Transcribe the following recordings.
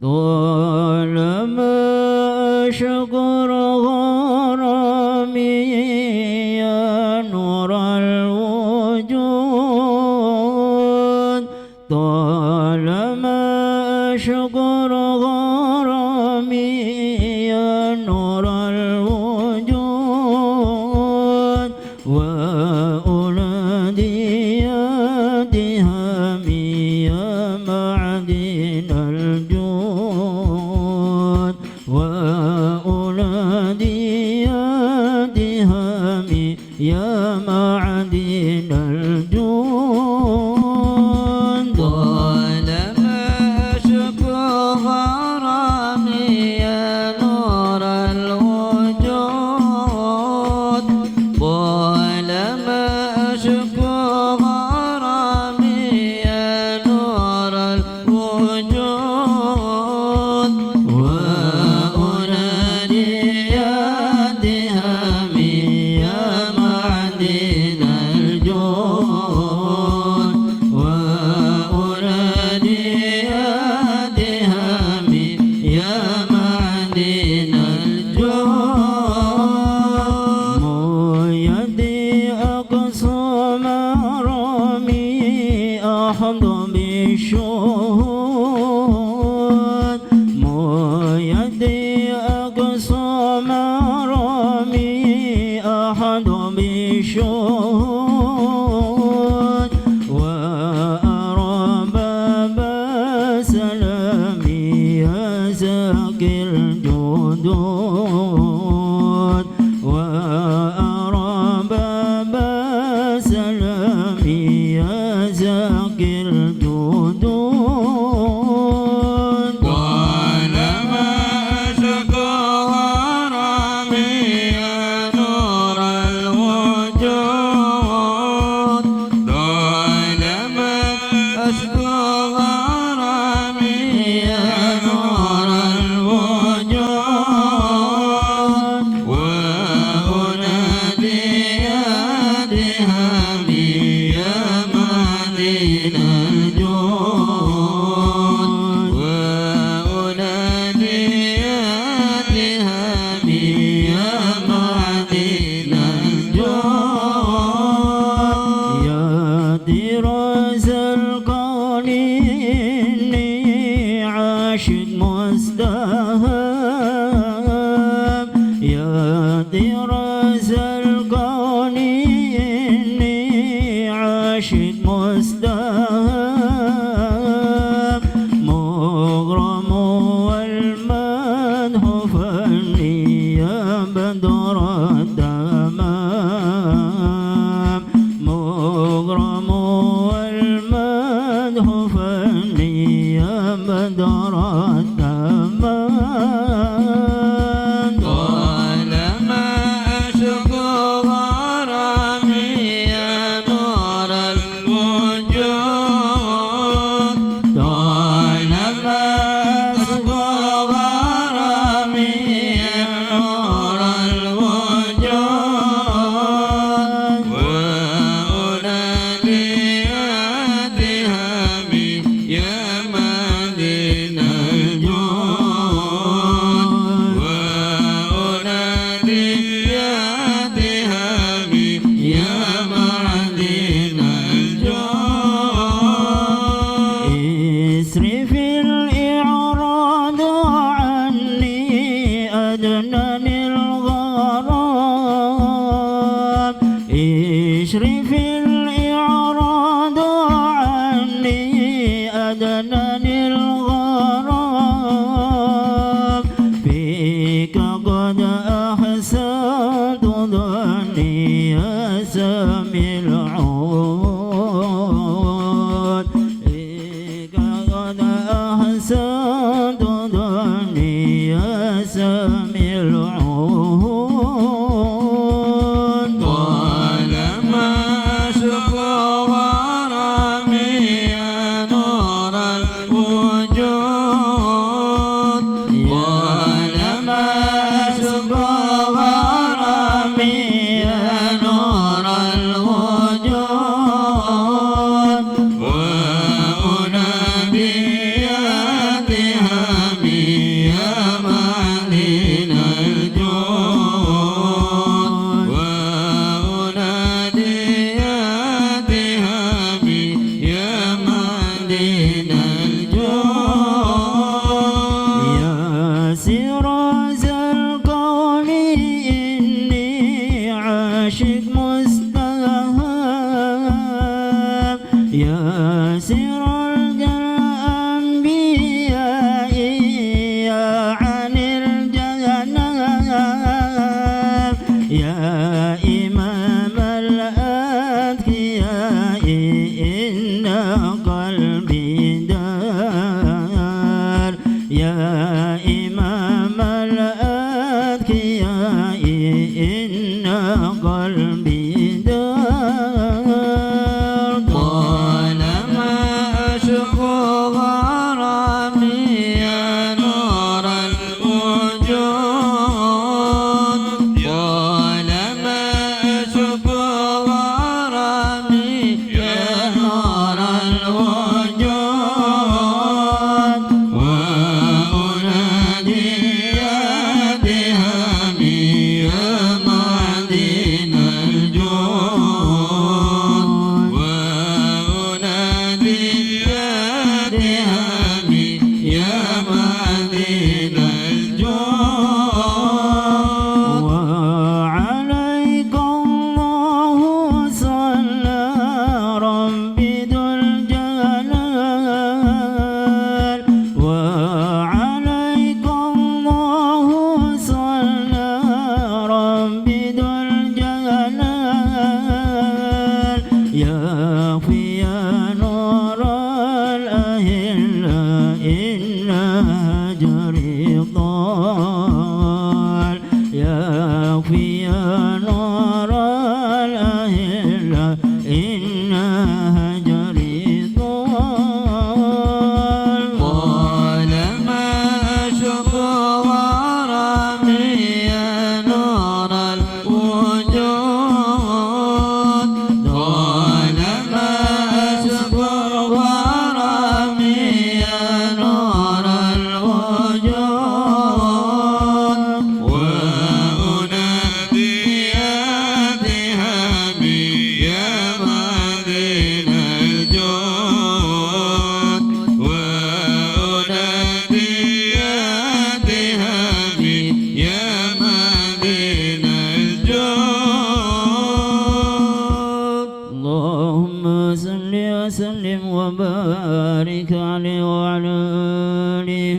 طالما شكر غرامي يا نور الوجود طالما شكر غرامي يا نور الوجود وأولادي يا دهامي يا معدن الجود وأولادي يا دهامي يا معدن الجود طالما شكر غرامي يا نور الوجود طالما شكر غرامي يا نور الوجود وأولادي يا دهامي يا معدن الجود وأولادي يا دهامي يا معدن الجود مو يدي أقصى مرامي أحظ بالشهود مو يدي أقصى مرامي أحظ بالشهود وأرى باب سلامي يا زكي الجدود وأرى باب سلامي يا زكي الجدود طالما شكر غرامي يا نور الوجود طالما أشكو غرامي يا نور الوجود وأنادي يا دهامي يا معدن الجود وأنادي يا دهامي يا معدن الجود يا دراز الكون إني عاشق مزدهر يا دراز الكون إني عاشق مزدهر مغرم والمدح فني يا بدر التمام مغرم والمدح فني يا بدر التمام طالما أشكو غرامي يا نور الوجود طالما أشكو غرامي يا نور الوجود وأولادي يا دهامي يا معدن الجود وأولادي يا دهامي يا معدن الجود اسرف الإعراض عني أدنني الغرام اشرف الإعراض عني أدنني الغرام فيك قد أحسنت ظني يا سامي العود فيك قد أحسنت ظني يا سامي العود طالما شكر غرامي يا نور الوجود طالما شكر غرامي يا نور الوجود وأنادي يا يا إمام الأذكياء إن قلبي دار طالما أشكو غرامي يا نور الوجود طالما أشكو غرامي يا نور الوجود وأنادي يا بهامي يا معدن الجود وأنادي يا بهامي يا معدن الجود وعليك الله صلى ربي ذو الجلال وعليك الله صلى ربي ذو الجلال يا يا نور الأهلة إن هجري ضال يا نور الأهلة إن هجري ضال طالما أشكو غرامي يا نور الوجود طالما أشكو غرامي يا نور الوجود وأنادي يا بهامي يا معدن الجود وأنادي يا بهامي يا معدن الجود اللهم صل وسلم وبارك عليه وعلى آله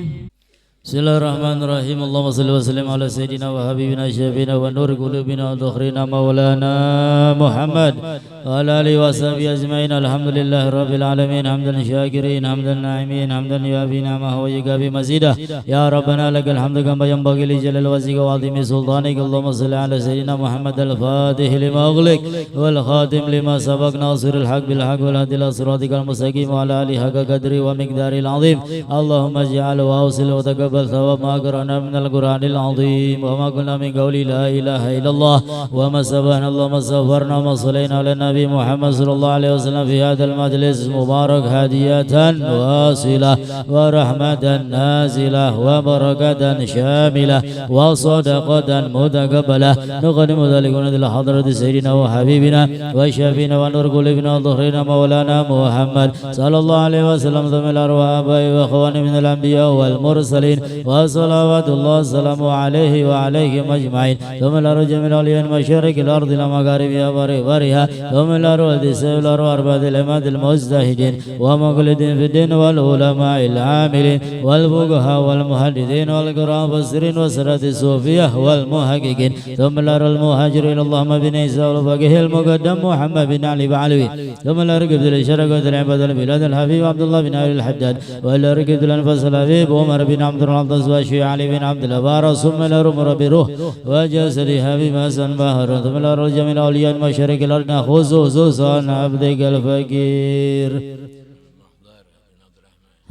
Bismillahirrahmanirrahim. Allahumma salli wa sallim ala sayyidina wa habibina syafina wa nur qulubina wa dhukhrina maulana Muhammad wa ala alihi wa sahbihi ajma'in. Alhamdulillahi rabbil alamin hamdan syakirin hamdan na'imin hamdan yuafi ni'amahu wa yukafi mazidah. Ya Rabbana lakal hamdu kama yanbaghi li jalali wajhika wa 'azimi sultanik. Allahumma salli ala sayyidina Muhammad al-fatih lima ughliq wal khatim lima sabaq nasiril haq bil haq wal hadi ila siratikal mustaqim wa ala alihi haqqa qadri wa miqdaril 'azim. Allahumma ij'al wa awsil wa taqabbal ثواب ما قرأنا من القرآن العظيم وما قلنا من قول لا إله إلا الله وما سبحنا اللهم استغفرنا وما صلينا على النبي محمد صلى الله عليه وسلم في هذا المجلس المبارك هدية واصلة ورحمة نازلة وبركة شاملة وصدقة متقبلة نقدم ذلك إلى حضرة سيدنا وحبيبنا وشافينا ونور قلوبنا وظهرنا مولانا محمد صلى الله عليه وسلم ثم الأرواح آبائي وأخواني من الأنبياء والمرسلين وصلوات الله والسلام عليه وعليهم أجمعين ثم الأرواح جميع الأولياء مشارق الأرض إلى مغاربها وبرها ثم الأرواح السيف الأرواح أربعة العماد المجتهدين ومقلدين في الدين والعلماء العاملين والفقهاء والمحدثين والقراء والمفسرين والسادة الصوفية والمحققين ثم الأرواح المهاجر إلى اللهم بن عيسى والفقيه المقدم محمد بن علي بعلوي ثم الأرواح قبل الشرق والعباد البلاد الحبيب عبد الله بن علي الحداد والأرواح قبل الأنفس الحبيب عمر بن عبد العزيز وشيع علي بن عبد البار ثم الأرواح بروح وجسد حبيب حسن بهر ثم الأرواح جميع الأولياء مشارق الأرض خصوصا عبدك الفقير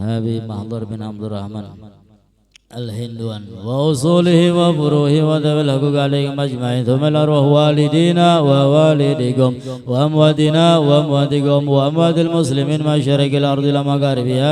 حبيب محضر بن عبد الرحمن الهندوان وأصوله وفروعه وذوي الحقوق عليهم أجمعين ثم الأرواح والدينا ووالديكم وأمواتنا وأمواتكم وأموات المسلمين مشارق الأرض إلى مغاربها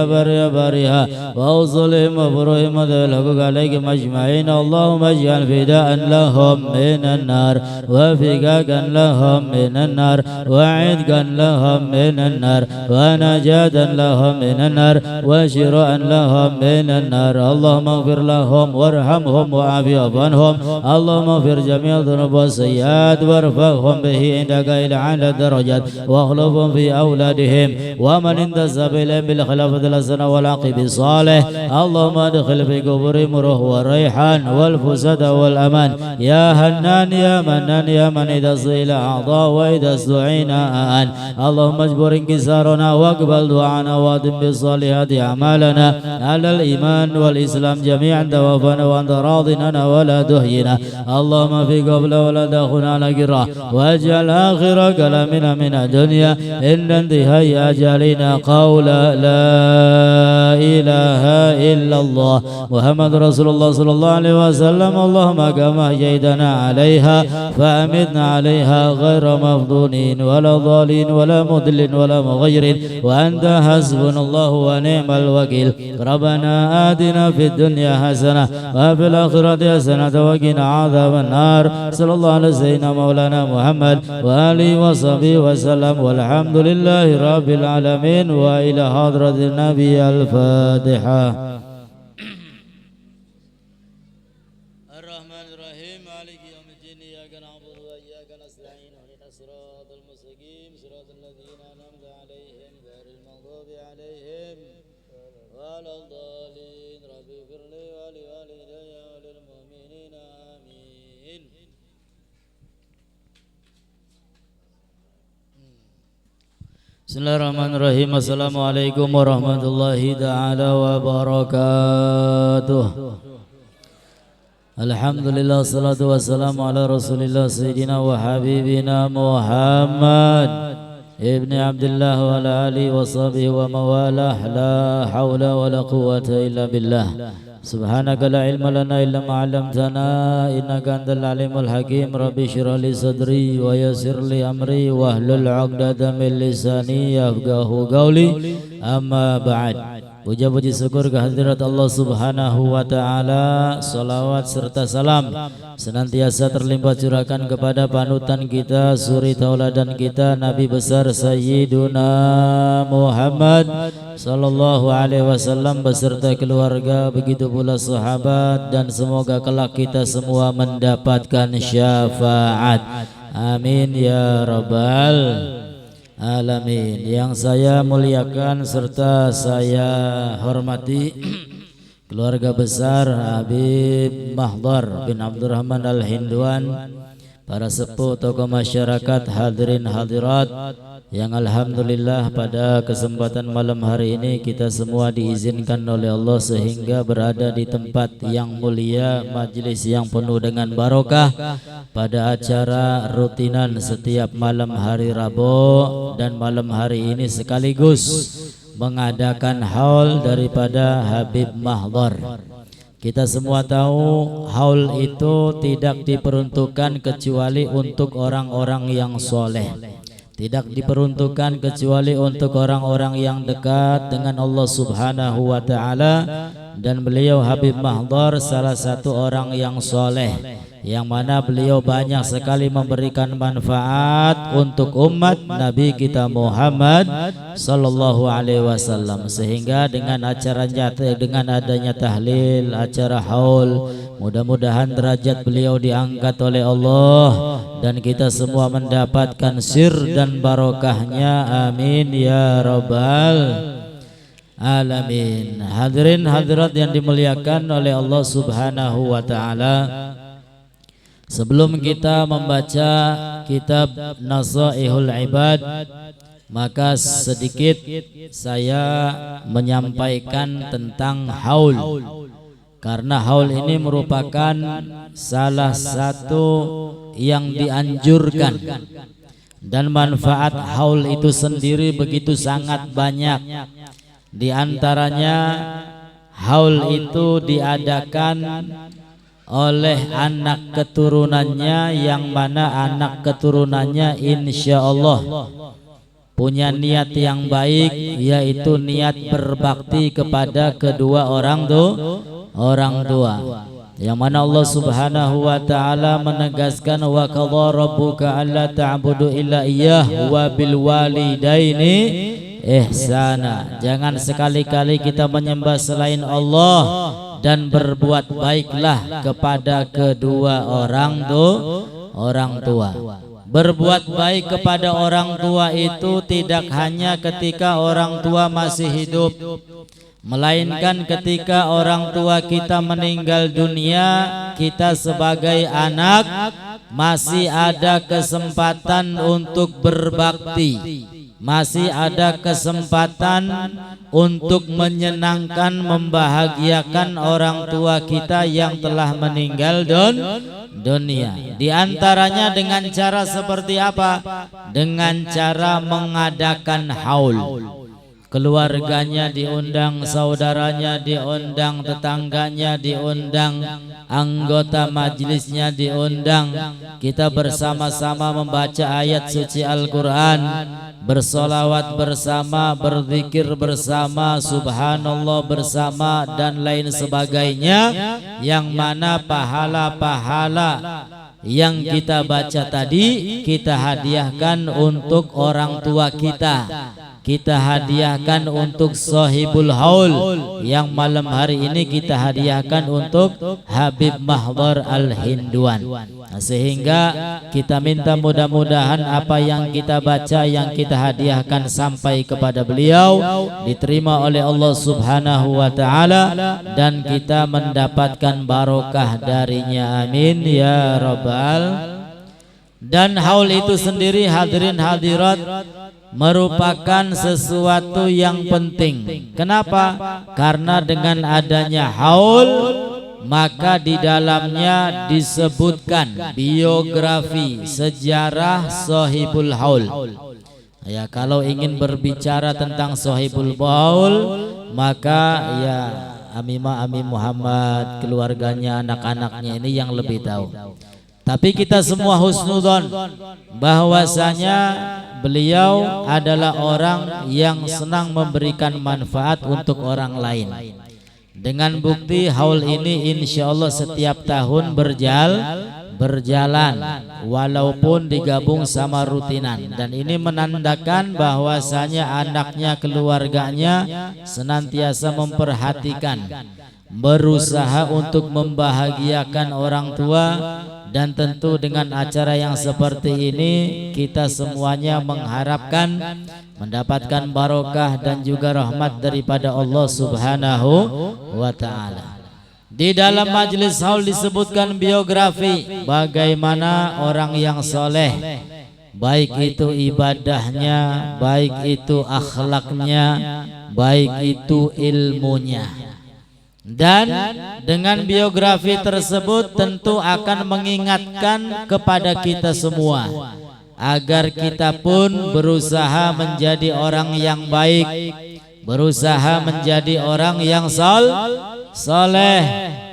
برها وأصولهم وفروعهم وذوي الحقوق عليهم أجمعين اللهم اجعل فداء لهم من النار وفكاكا لهم من النار وعتقا لهم من النار ونجاة لهم من النار وشراء لهم من النار اللهم اغفر اغفر لهم وارحمهم وعافي عنهم اللهم اغفر جميع الذنوب والسيئات وارفعهم به عندك إلى أعلى الدرجات واخلفهم في أولادهم ومن انتسب إليهم بالخلافة الحسنة والعقب الصالح اللهم ادخل في قبورهم روح والريحان والفساد والأمان يا حنان يا منان يا من إذا سئل أعطى وإذا استعين أعان اللهم اجبر انكسارنا واقبل دعانا وادم بالصالحات أعمالنا على الإيمان والإسلام جميعا توفنا وأنت راض عنا ولا تهينا اللهم في قبل ولا تأخذنا على قرة واجعل آخر كلامنا من الدنيا إن انتهاء أجلنا قول لا إله إلا الله محمد رسول الله صلى الله عليه وسلم اللهم كما أحييتنا عليها فأمتنا عليها غير مفضونين ولا ضالين ولا مضل ولا مغير وأنت حسبنا الله ونعم الوكيل ربنا آتنا في الدنيا حسنة وفي الآخرة حسنة وقنا عذاب النار صلى الله على سيدنا مولانا محمد وآله وصحبه وسلم والحمد لله رب العالمين وإلى حضرة النبي الفاتحة. الرحمن الرحيم مالك يوم الدين إياك نعبد وإياك نستعين اهدنا الصراط المستقيم صراط الذين أنعمت عليهم غير المغضوب عليهم ولا الضالين رب اغفر لي ولوالدي وللمؤمنين آمين. Bismillahirrahmanirrahim. Assalamualaikum warahmatullahi ta'ala wabarakatuh. Alhamdulillah salatu wassalamu ala rasulillah sayyidina wa habibina Muhammad ibni Abdullah wa ala alihi wa sahbihi wa mawalah la hawla wa la quwwata illa billah. Subhanaka la ilma lana illa ma 'allamtana innaka antal alimul hakim. Rabbi shrah li sadri wa yassir li amri wahlul 'uqdatam min lisani yafqahu qawli. Amma ba'd. Puja-puji syukur kehadirat Allah Subhanahu wa ta'ala. Salawat serta salam senantiasa terlimpah curahkan kepada panutan kita, suri tauladan kita, Nabi besar Sayyiduna Muhammad sallallahu alaihi wasallam beserta keluarga, begitu pula sahabat, dan semoga kelak kita semua mendapatkan syafaat. Amin ya rabbal alamin. Yang saya muliakan serta saya hormati keluarga besar Habib Mahdhar bin Abdurrahman Al-Hindwan, para sepuh tokoh masyarakat, hadirin hadirat yang alhamdulillah pada kesempatan malam hari ini kita semua diizinkan oleh Allah sehingga berada di tempat yang mulia, majelis yang penuh dengan barokah pada acara rutinan setiap malam hari Rabu, dan malam hari ini sekaligus mengadakan haul daripada Habib Mahdhar. Kita semua tahu haul itu tidak diperuntukkan kecuali untuk orang-orang yang soleh, tidak diperuntukkan kecuali untuk orang-orang yang dekat dengan Allah Subhanahu wa ta'ala. Dan beliau Habib Mahdhar salah satu orang yang soleh, yang mana beliau banyak sekali memberikan manfaat untuk umat Nabi kita Muhammad sallallahu alaihi wasallam, sehingga dengan acaranya, dengan adanya tahlil, acara haul, mudah-mudahan derajat beliau diangkat oleh Allah dan kita semua mendapatkan sir dan barokahnya. Amin ya rabbal alamin. Hadirin hadirat yang dimuliakan oleh Allah Subhanahu wa ta'ala, sebelum kita membaca kitab Nasaihul Ibad, maka sedikit saya menyampaikan tentang haul, karena haul ini merupakan salah satu yang dianjurkan, dan manfaat haul itu sendiri begitu sangat banyak. Di antaranya haul itu diadakan oleh anak keturunannya, yang mana anak keturunannya insya Allah punya niat yang baik, yaitu niat berbakti kepada kedua orang tua, yang mana Allah Subhanahu wa ta'ala menegaskan wa qadha rabbuka alla ta'budu illa iyyah wa bil walidaini ihsana. Jangan sekali-kali kita menyembah selain Allah dan berbuat baiklah kepada kedua orang tua. Berbuat baik kepada orang tua itu tidak hanya ketika orang tua masih hidup, melainkan ketika orang tua kita meninggal dunia, kita sebagai anak masih ada kesempatan untuk berbakti, masih ada kesempatan untuk menyenangkan, membahagiakan orang tua kita yang telah meninggal dunia. Di antaranya dengan cara seperti apa? Dengan cara mengadakan haul. Keluarganya diundang, saudaranya diundang, tetangganya diundang, anggota majelisnya diundang. Kita bersama-sama membaca ayat suci Al-Quran, bersolawat bersama, berzikir bersama, subhanallah bersama, dan lain sebagainya, yang mana pahala-pahala yang kita baca tadi kita hadiahkan untuk orang tua kita, kita hadiahkan untuk sahibul haul, yang malam hari ini kita hadiahkan untuk Habib Mahdhar Al-Hinduan. Sehingga kita minta mudah-mudahan apa yang kita baca, yang kita hadiahkan sampai kepada beliau, diterima oleh Allah Subhanahu wa ta'ala, dan kita mendapatkan barokah darinya, amin ya rabbal. Dan haul itu sendiri, hadirin hadirat, merupakan sesuatu yang penting. Kenapa? Karena dengan adanya haul, maka di dalamnya disebutkan biografi, sejarah sahibul haul. Ya, kalau ingin berbicara tentang sahibul haul, maka ya Ami Muhammad, keluarganya, anak-anaknya ini yang lebih tahu. Tapi kita semua husnudzon bahwasanya beliau adalah orang yang senang memberikan manfaat untuk orang lain. Dengan bukti haul ini insya Allah setiap tahun berjalan walaupun digabung sama rutinan, dan ini menandakan bahwasanya anaknya, keluarganya senantiasa memperhatikan, berusaha untuk membahagiakan orang tua. Dan tentu dengan acara yang seperti ini kita semuanya mengharapkan mendapatkan barokah dan juga rahmat daripada Allah Subhanahu wa ta'ala. Di dalam majelis haul disebutkan biografi bagaimana orang yang soleh, baik itu ibadahnya, baik itu akhlaknya, baik itu ilmunya. Dan dengan biografi tersebut tentu akan mengingatkan kepada kita semua agar kita pun berusaha menjadi orang yang baik, berusaha menjadi orang yang soleh,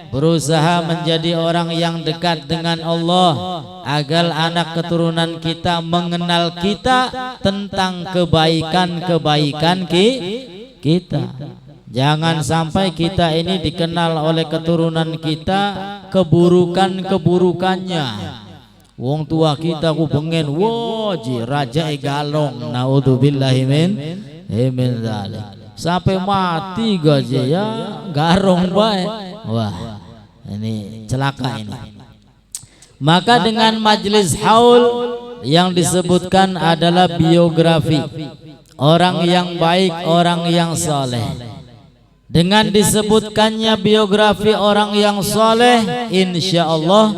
berusaha menjadi orang yang dekat dengan Allah, agar anak keturunan kita mengenal kita tentang kebaikan-kebaikan kita. Jangan sampai kita ini dikenal oleh keturunan kita keburukan-keburukannya. Wong tua kita ku bengen, woji raja galong, naudzubillahi min dzalik. Sampai mati gaje ya garong bae. Wah, ini celaka ini. Maka dengan majelis haul yang disebutkan adalah biografi orang yang baik, orang yang soleh. Dengan disebutkannya biografi orang yang soleh, insya Allah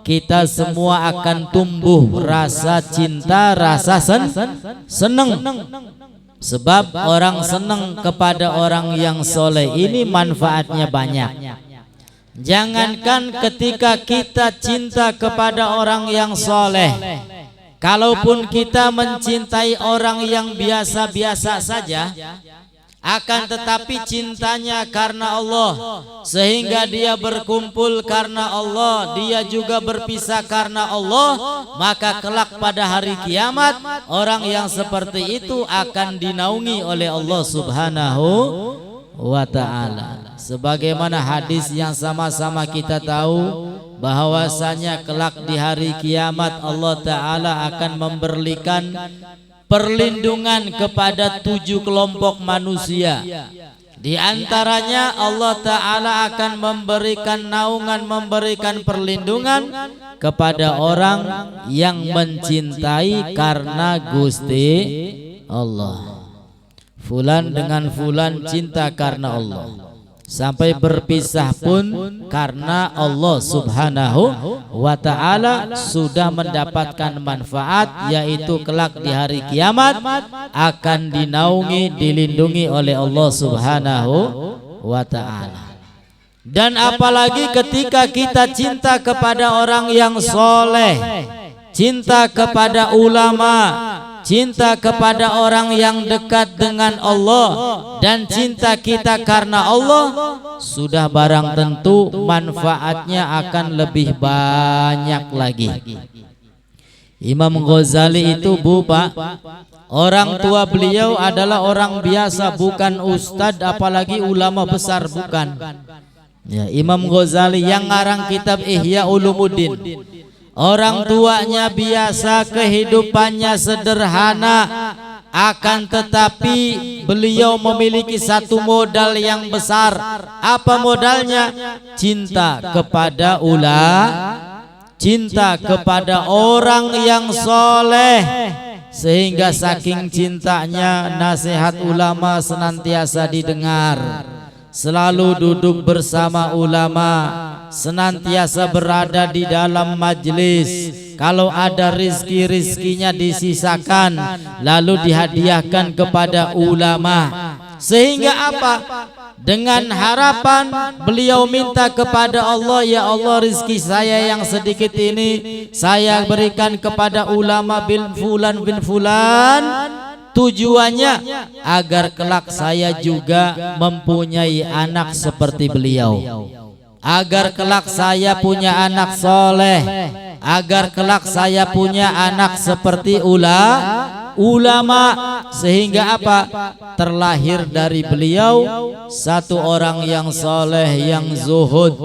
kita semua akan tumbuh rasa cinta, rasa seneng. Sebab orang seneng kepada orang yang soleh ini manfaatnya banyak. Jangankan ketika kita cinta kepada orang yang soleh, kalaupun kita mencintai orang yang biasa-biasa saja, akan tetapi cintanya karena Allah, sehingga dia berkumpul karena Allah, dia juga berpisah karena Allah, maka kelak pada hari kiamat orang yang seperti itu akan dinaungi oleh Allah Subhanahu wa ta'ala. Sebagaimana hadis yang sama-sama kita tahu bahwasanya kelak di hari kiamat Allah Ta'ala akan memberikan perlindungan kepada 7 kelompok manusia. Di antaranya Allah Ta'ala akan memberikan naungan, memberikan perlindungan kepada orang yang mencintai karena Gusti Allah. Fulan dengan fulan cinta karena Allah, sampai berpisah pun karena Allah Subhanahu wa Ta'ala sudah mendapatkan manfaat, yaitu kelak di hari kiamat akan dinaungi, dilindungi oleh Allah Subhanahu wa Ta'ala. Dan apalagi ketika kita cinta kepada orang yang soleh, cinta kepada ulama, cinta kepada orang yang dekat dengan Allah, dan cinta kita karena Allah, sudah barang tentu manfaatnya akan lebih banyak lagi. Imam Ghazali itu Pak, orang tua beliau adalah orang biasa, bukan ustadz apalagi ulama besar, bukan. Ya, Imam Ghazali yang ngarang kitab Ihya Ulumuddin. Orang tuanya biasa, kehidupannya sederhana, akan tetapi beliau memiliki satu modal yang besar. Apa modalnya? Cinta kepada cinta kepada orang yang soleh. Sehingga saking cintanya, nasihat ulama senantiasa didengar, selalu duduk bersama ulama, senantiasa berada di dalam majelis. Kalau ada rizki-rizkinya disisakan lalu dihadiahkan kepada ulama. Sehingga apa? Dengan harapan beliau minta kepada Allah, ya Allah, rizki saya yang sedikit ini saya berikan kepada ulama bin fulan. Tujuannya agar kelak saya juga mempunyai anak seperti beliau, agar kelak saya punya anak soleh, agar kelak saya punya anak seperti ulama. Sehingga apa? Terlahir dari beliau satu orang yang soleh, yang zuhud,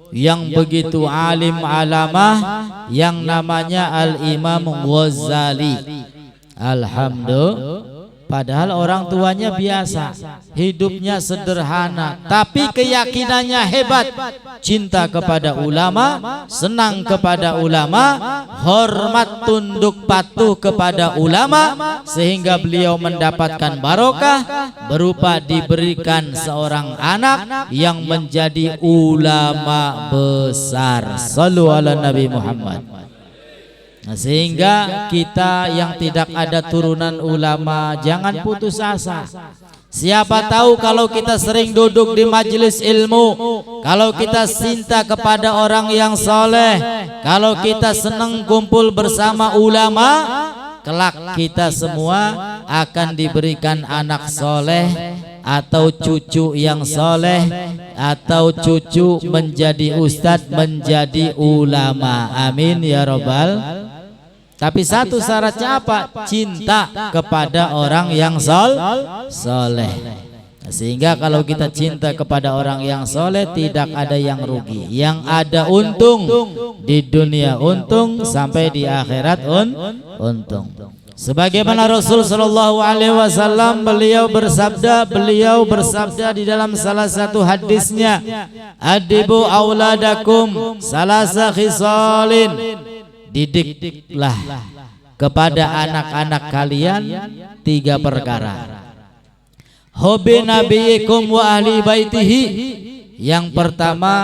yang begitu alim alamah, yang namanya Al-Imam Ghazali. Alhamdulillah. Padahal orang tuanya biasa, hidupnya sederhana, tapi keyakinannya hebat. Cinta kepada ulama, senang kepada ulama, hormat tunduk patuh kepada ulama, sehingga beliau mendapatkan barokah berupa diberikan seorang anak yang menjadi ulama besar. Shallu ala Nabi Muhammad. Nah, sehingga kita yang tidak ada turunan ulama jangan putus asa. Siapa tahu kalau kita sering duduk di majelis ilmu, kalau kita cinta kepada orang yang soleh, kalau kita senang kumpul bersama ulama, kelak kita semua akan diberikan anak soleh atau cucu yang soleh, atau cucu menjadi ustadz, menjadi ulama. Amin ya robbal. Tapi satu syaratnya apa? Cinta kepada orang yang soleh. Sehingga kalau kita cinta kepada orang yang soleh, tidak ada yang rugi. Yang ada untung di dunia, untung sampai di akhirat untung. Sebagaimana Rasul Shallallahu Alaihi Wasallam beliau bersabda di dalam salah satu hadisnya, adibu auladakum salasa khisalin, didiklah kepada anak-anak kalian 3 perkara. Hobi nabiyikum wa ahli baitihi. Yang pertama,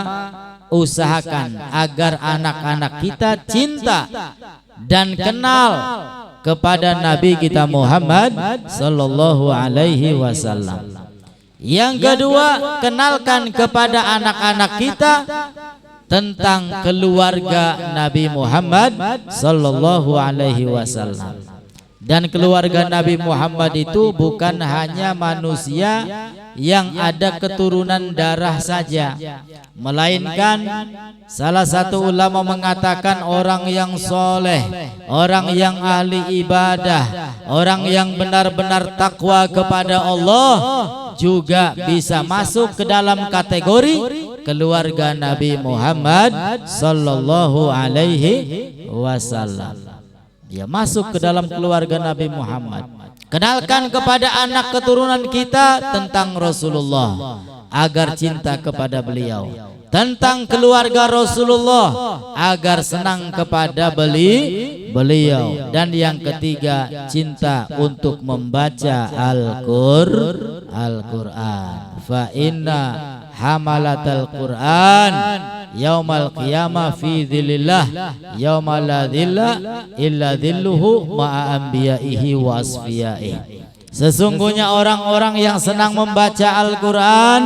usahakan agar anak-anak kita cinta dan kenal kepada Nabi kita Muhammad Sallallahu Alaihi Wasallam. Yang kedua, kenalkan kepada anak-anak kita tentang keluarga Nabi Muhammad Sallallahu Alaihi Wasallam. Dan keluarga Nabi Muhammad itu bukan hanya manusia yang ada keturunan darah saja, melainkan salah satu ulama mengatakan orang yang soleh, orang yang ahli ibadah, orang yang benar-benar takwa kepada Allah juga bisa masuk ke dalam kategori keluarga Nabi Muhammad Sallallahu Alaihi Wasallam. Dia masuk ke dalam keluarga Nabi Muhammad. Kenalkan kepada anak keturunan kita tentang Rasulullah agar cinta kepada beliau, tentang keluarga Rasulullah agar senang kepada beliau, dan yang ketiga cinta untuk membaca Al-Qur'an. Fa inna hamalatal Qur'an yaumal qiyamah fi dhillillah yauma la dhilla illa dhilluhu ma'a anbiya'ihi wa asfiyaihi. Sesungguhnya orang-orang yang senang membaca Al-Quran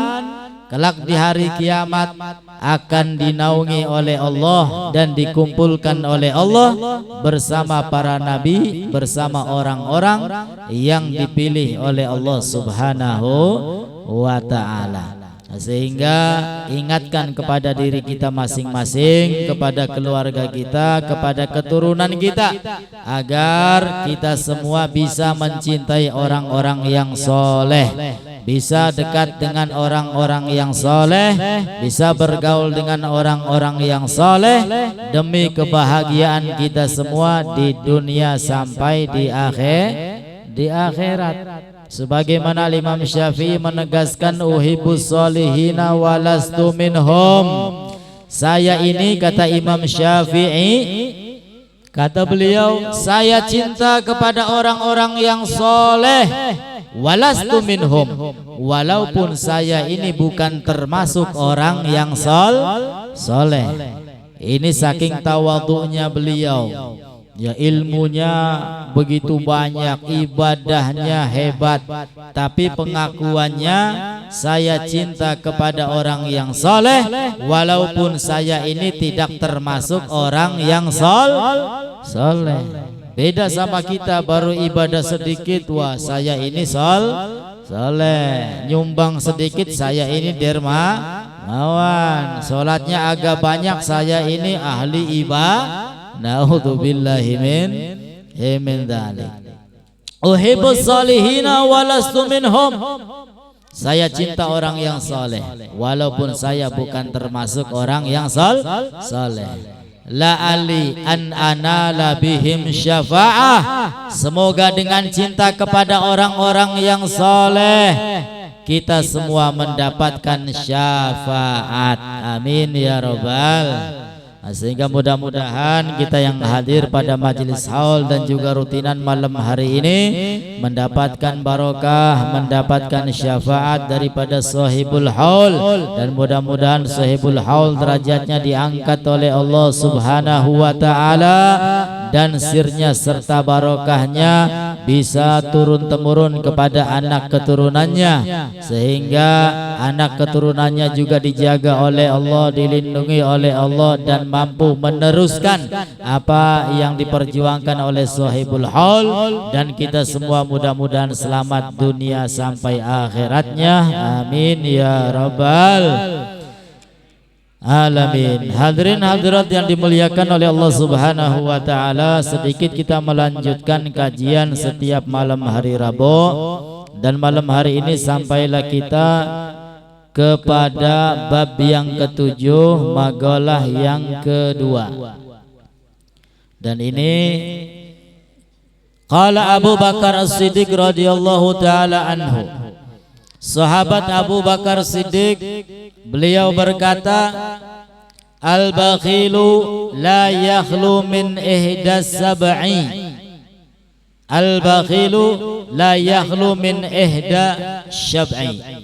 kelak di hari kiamat akan dinaungi oleh Allah dan dikumpulkan oleh Allah bersama para nabi, bersama orang-orang yang dipilih oleh Allah Subhanahu wa ta'ala. Sehingga ingatkan kepada diri kita masing-masing, kepada keluarga kita, kepada keturunan kita, agar kita semua bisa mencintai orang-orang yang soleh, bisa dekat dengan orang-orang yang soleh, bisa bergaul dengan orang-orang yang soleh, demi kebahagiaan kita semua di dunia sampai di akhirat. Sebagaimana Imam Syafi'i menegaskan, uhibbus solihina walastu minhum. Saya ini, kata Imam Syafi'i, kata beliau, saya cinta kepada orang-orang yang soleh, walastu minhum, walaupun saya ini bukan termasuk orang yang soleh. Ini saking tawadhu'nya beliau. Ya, ilmunya begitu banyak, ibadahnya hebat, tapi pengakuannya saya cinta kepada orang yang soleh, walaupun saya ini tidak termasuk orang yang soleh. Beda sama kita, baru ibadah sedikit, wah saya ini soleh, nyumbang sedikit saya ini dermawan, sholatnya agak banyak saya ini ahli ibadah. Na'udzubillahi min dzalik. Uhibbus solihina walastu minhum. Saya cinta orang yang soleh, walaupun saya bukan termasuk orang yang soleh. La'ali an anala bihim syafa'ah. Semoga dengan cinta kepada orang-orang yang soleh kita semua mendapatkan syafaat. Amin ya rabbal. Sehingga mudah-mudahan kita yang hadir pada majelis haul dan juga rutinan malam hari ini mendapatkan barokah, mendapatkan syafaat daripada sahibul haul, dan mudah-mudahan sahibul haul derajatnya diangkat oleh Allah Subhanahu wa ta'ala, dan sirnya serta barokahnya bisa turun-temurun kepada anak keturunannya, sehingga anak keturunannya juga dijaga oleh Allah, dilindungi oleh Allah, dan mampu meneruskan apa yang diperjuangkan oleh sahibul haul, dan kita semua mudah-mudahan selamat dunia sampai akhiratnya. Amin ya rabbal alamin. Hadirin hadirat yang dimuliakan oleh Allah Subhanahu wa ta'ala, sedikit kita melanjutkan kajian setiap malam hari Rabu, dan malam hari ini sampailah kita kepada bab yang ketujuh, magalah yang kedua. Dan ini qala Abu Bakar As-Siddiq radhiyallahu taala anhu. Sahabat Abu Bakar Siddiq, beliau berkata, al-bakhilu la yakhlu min ihdas sab'i. Al-bakhilu la yakhlu min ihda syab'i.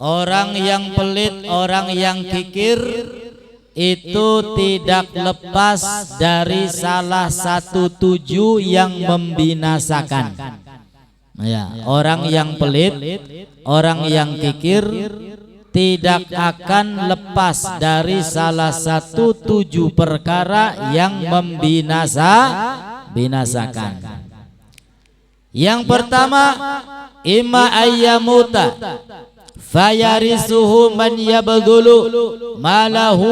Orang yang pelit, orang yang kikir itu tidak lepas dari salah satu tujuh yang membinasakan. Ya, orang yang pelit, orang yang kikir tidak akan lepas dari salah satu tujuh perkara yang membinasakan. Yang pertama, imma ayyamuta fayarisuhu man yabdulu malahu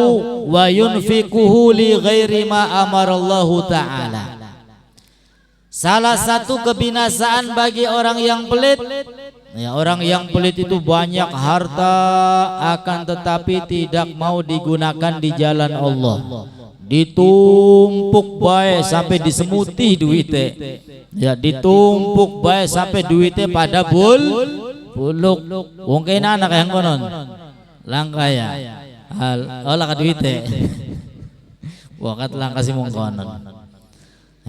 wa yunfikuhu li ghairi ma amarallahu ta'ala. Salah satu kebinasaan bagi orang yang pelit, ya, orang yang pelit itu banyak harta akan tetapi tidak mau digunakan di jalan Allah, ditumpuk baik sampai disemuti duitnya. Ya ditumpuk bae sampai duitnya pada buluk. Wong kena anak yang konon. Langka ya. Olah duitnya. Wakat langka si mong konon.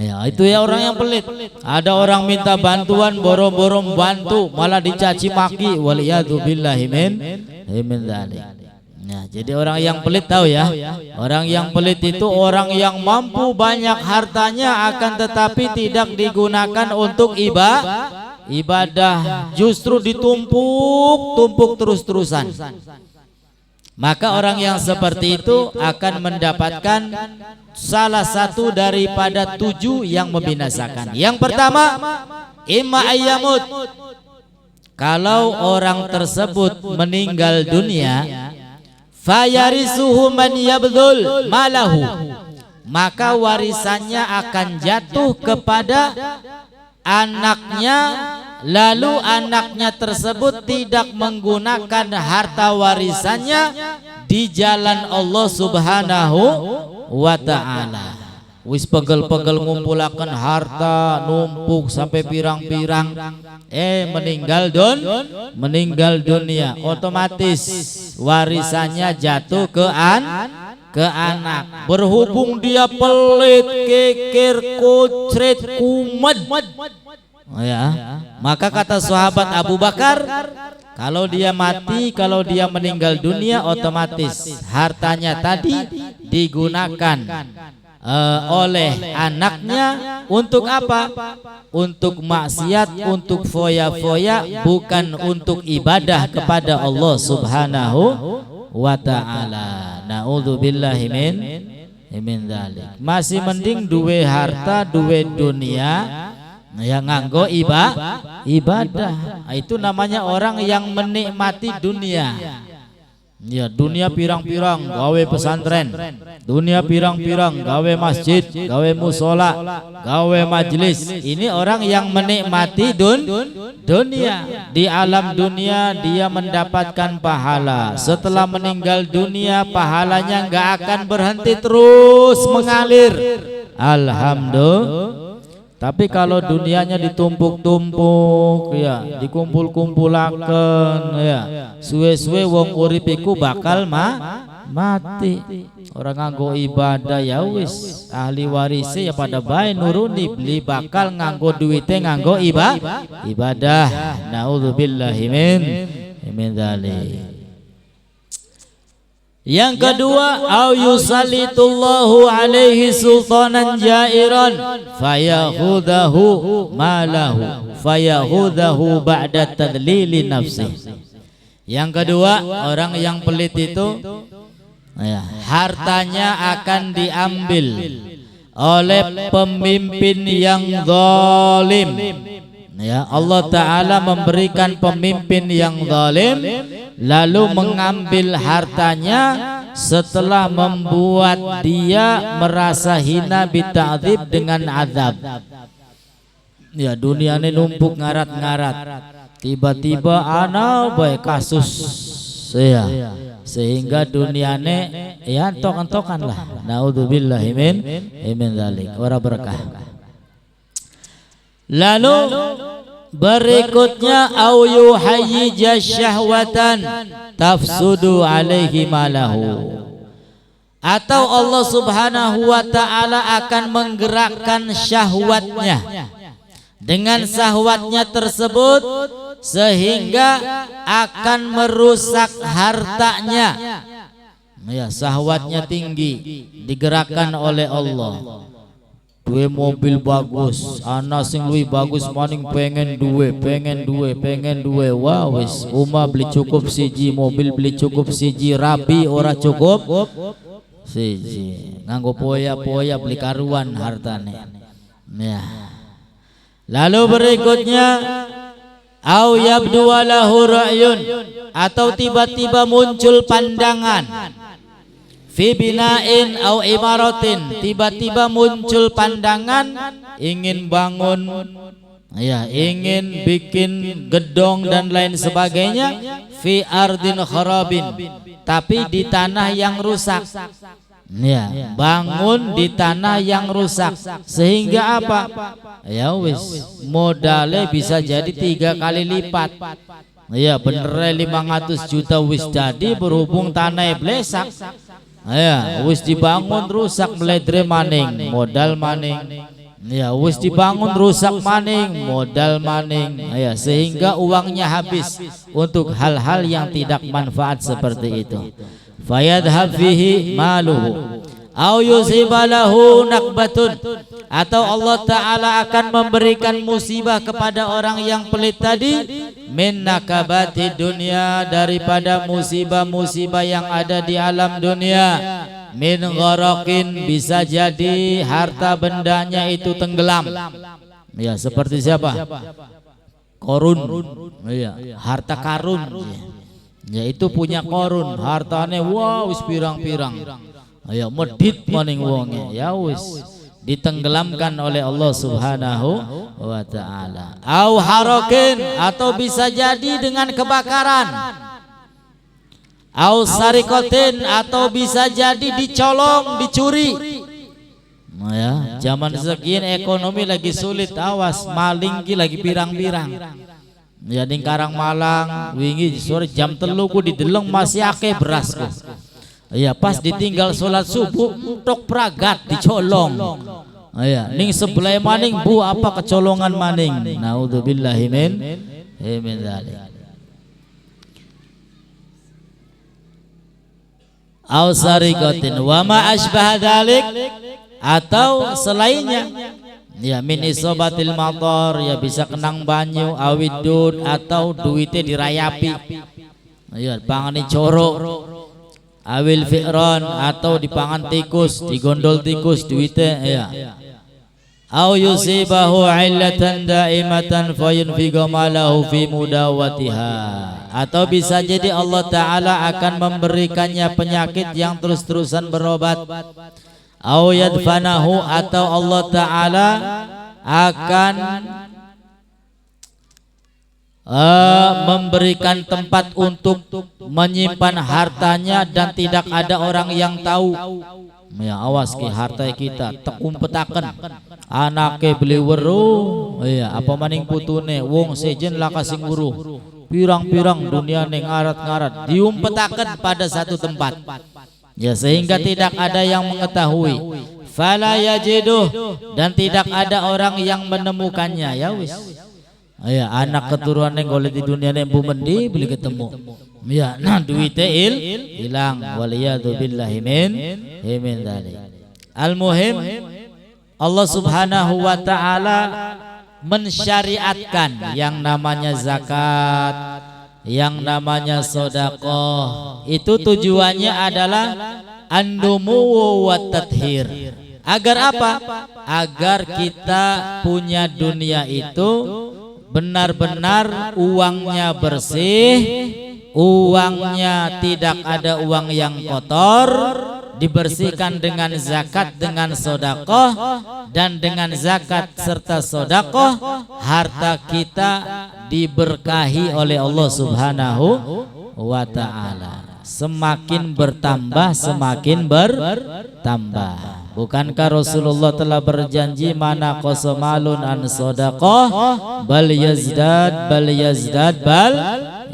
Ya itu ya orang yang pelit. Ada orang minta bantuan boro-boro bantu malah dicaci maki, waliyadu billahi min dzalik. Nah, jadi orang yang pelit tahu ya. Orang yang pelit itu orang yang mampu banyak hartanya akan tetapi tidak digunakan untuk ibadah, justru ditumpuk terus-terusan. Maka orang yang seperti itu akan mendapatkan salah satu daripada 7 yang membinasakan. Yang pertama, imma ayyamut. Kalau orang tersebut meninggal dunia, fayarisuhu man yabdul malahu, maka warisannya akan jatuh kepada anaknya, lalu anaknya tersebut tidak menggunakan harta warisannya di jalan Allah Subhanahu wa ta'ala. Wis pegel-pegel ngumpulakan harta numpuk sampai pirang-pirang, meninggal dunia, otomatis warisannya jatuh ke anak. Berhubung dia pelit, keker, kocret, kumet, ya, maka kata sahabat Abu Bakar, kalau dia mati, kalau dia meninggal dunia, otomatis hartanya tadi digunakan oleh anaknya untuk apa? Untuk maksiat, untuk foya-foya, bukan untuk ibadah kepada Allah Subhanahu wa ta'ala. Na'udzubillahi min dzalik. Masih mending duwe harta, duwe dunia yang nganggo ibadah. Itu namanya orang yang menikmati dunia. Ya, dunia pirang-pirang gawe pesantren, dunia pirang-pirang gawe masjid, gawe musola, gawe majlis. Ini orang yang menikmati dunia. Di alam dunia dia mendapatkan pahala. Setelah meninggal dunia pahalanya nggak akan berhenti, terus mengalir. Alhamdulillah. Tapi kalau dunianya ditumpuk-tumpuk, ya, dikumpul-kumpulaken, ya, suwe-suwe wong urip iku bakal mati. Orang nganggo ibadah ya wis, ahli warise ya pada bae nuruni, beli bakal nganggo duite nganggo ibadah. Naudzubillahi min dzalik. Yang kedua, au yusallitullahu alaihi sultanan jairan fayahudahu malahu fayahudahu ba'da tadlili nafsi. Yang kedua, orang yang pelit itu, ya, hartanya akan diambil oleh pemimpin yang zalim. Ya, Allah Ta'ala memberikan pemimpin yang zalim, lalu mengambil hartanya setelah membuat dia merasa hina bita'dzib dengan azab. Ya, dunia ini numpuk ngarat-ngarat, tiba-tiba ana bae kasus, ya, sehingga dunia ini ya entok-entokan lah. Naudzubillahi min dzalik, ora berkah. Lalu berikutnya, au yuhayyija syahwatan tafsudu alaihi malahu, atau Allah Subhanahu wa ta'ala akan menggerakkan syahwatnya. Dengan syahwatnya tersebut sehingga akan merusak hartanya. Ya, syahwatnya tinggi digerakkan oleh Allah. Duwe mobil bagus, anak sing luwih bagus maning pengen duwe. Wah wis, umah beli cukup siji, mobil beli cukup siji, rapi ora cukup siji, nganggo poya-poya beli karuan hartane. Ya. Lalu berikutnya, au yabdu lahu ra'yun, atau tiba-tiba muncul pandangan, fi bina'in au imaratin, tiba-tiba muncul pandangan ingin bangun, ya, ingin bikin gedong dan lain sebagainya, fi ardin kharabin, tapi di tanah yang rusak. Ya, bangun di tanah yang rusak sehingga apa? Ya wis, modalnya bisa jadi 3 kali lipat. Ya bener 500 juta wis jadi berhubung tanah blesak. Ya wis dibangun rusak meledre maning, modal maning. Ya wis dibangun rusak maning, modal maning. Ya sehingga uangnya habis untuk hal-hal yang tidak manfaat seperti itu. Fayadhab fihi maluhu au yusibalahu nakbatun, atau Allah Ta'ala akan memberikan musibah kepada orang yang pelit tadi, min nakabati dunia, daripada musibah-musibah yang ada di alam dunia, min gharakin, bisa jadi harta bendanya itu tenggelam. Ya seperti siapa? Korun. Ya, harta karun. Ya itu punya korun, hartanya wah wis pirang-pirang. Ayo medit maning wonge, ya wis ditenggelamkan oleh Allah Subhanahu wa taala. Au harakin, atau bisa jadi dengan kebakaran. Au sarikotin, atau bisa jadi dicolong, dicuri. Nah, ya, zaman sekian ekonomi lagi sulit, awas maling ki lagi pirang-pirang. Ya ning Karang Malang wingi sore jam 3 ku dideleng masih akeh berasku. Ya pas ditinggal sholat subuh tok pragat dicolong. Ya ning sebelah maning bu apa kecolongan maning. Naudzubillahi min dzalik. Au sarikatin wa ma asbah dzalik, atau selainnya. Ya min isobatil mator, ya bisa kenang banyu, awidud, atau duitnya dirayapi. Ya pangani coro, awil fi'ron, atau dipangan tikus, digondol tikus duitnya. Ya. Au yusibahu illatan daimatan fayunfiqu malahu fi mudawatiha, atau bisa jadi Allah Ta'ala akan memberikannya penyakit yang terus-terusan berobat. Au yadfanahu, atau Allah Ta'ala akan memberikan tempat untuk menyimpan hartanya dan tidak ada orang yang tahu. Ya awas ki harta kita tekumpetaken, anake beli weruh. Ya apa maning putune wong sejen laka sing weruh, pirang-pirang dunia ning ngarat-ngarat diumpetaken pada satu tempat. Ya sehingga tidak ada yang mengetahui, fala yajiduh, dan tidak ada orang yang menemukannya. Ya wis, ya anak keturunan yang golek di dunia yang bumendi beli ketemu. Ya nah duitnya hilang, waliyadu billahi min dzalik. Al-muhim Allah Subhanahu wa Ta'ala mensyariatkan yang namanya zakat, yang namanya sedekah. Itu tujuannya adalah an-numu wa tathhir. Agar apa? Agar kita punya dunia itu benar-benar uangnya bersih, uangnya tidak ada uang yang kotor, dibersihkan dengan zakat, dengan sedekah, dan dengan zakat serta sedekah harta kita diberkahi oleh Allah Subhanahu wa Ta'ala. Semakin bertambah, semakin bertambah. Bukankah Rasulullah telah berjanji, mana qasamalun an sedekah bal yazdad bal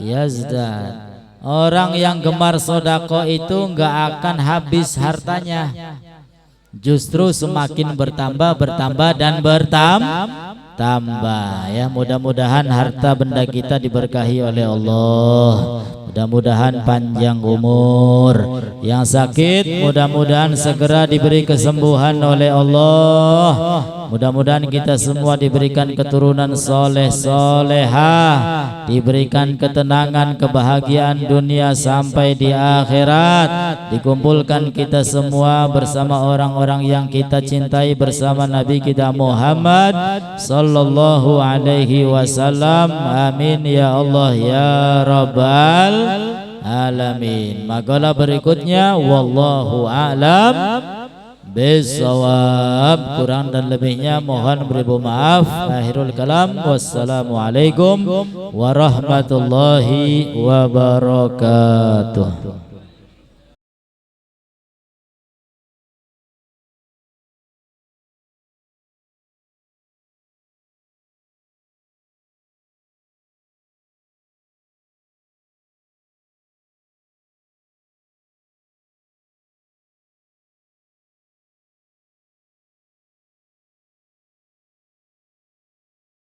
yazdad. Orang yang gemar sedekah itu enggak akan habis hartanya, justru semakin bertambah dan bertambah. Ya mudah-mudahan harta benda kita diberkahi oleh Allah. Mudah-mudahan panjang umur. Yang sakit mudah-mudahan segera diberi kesembuhan oleh Allah. Mudah-mudahan kita semua diberikan keturunan soleh solehah, diberikan ketenangan, kebahagiaan dunia sampai di akhirat. Dikumpulkan kita semua bersama orang-orang yang kita cintai, bersama Nabi kita Muhammad sallallahu alaihi wasallam. Amin ya Allah ya Rabbal alamin. Makalah berikutnya wallahu a'lam bisawab. Kurang dan lebihnya mohon beribu maaf. Akhirul kalam, wassalamualaikum warahmatullahi wabarakatuh.